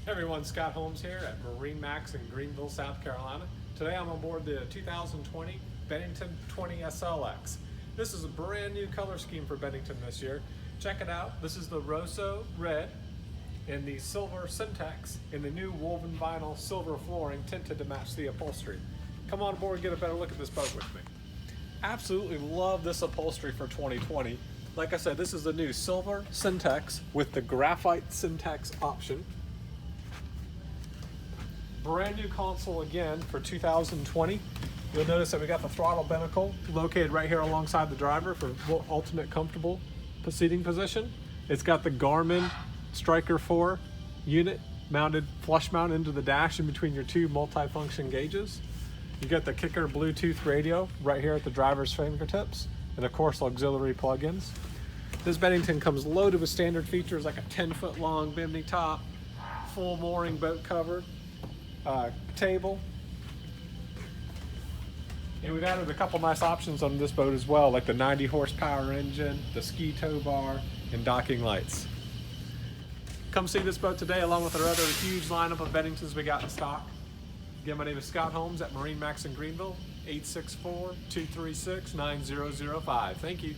Hey everyone, Scott Holmes here at MarineMax in Greenville, South Carolina. Today I'm on board the 2020 Bennington 20SLX. This is a brand new color scheme for Bennington this year. Check it out. This is the Rosso Red and the Silver Syntax in the new woven vinyl silver flooring tinted to match the upholstery. Come on board and get a better look at this boat with me. Absolutely love this upholstery for 2020. Like I said, this is the new Silver Syntax with the graphite Syntax option. Brand new console again for 2020. You'll notice that we got the throttle binnacle located right here alongside the driver for ultimate comfortable seating position. It's got the Garmin Striker 4 unit mounted flush mount into the dash in between your two multi-function gauges. You got the Kicker Bluetooth radio right here at the driver's fingertips, and of course auxiliary plugins. This Bennington comes loaded with standard features like a 10-foot long bimini top, full mooring boat cover, table, and we've added a couple nice options on this boat as well, like the 90 horsepower engine, the ski tow bar, and docking lights. Come see this boat today along with our other huge lineup of Benningtons we got in stock. Again, my name is Scott Holmes at MarineMax in Greenville, 864-236-9005. Thank you.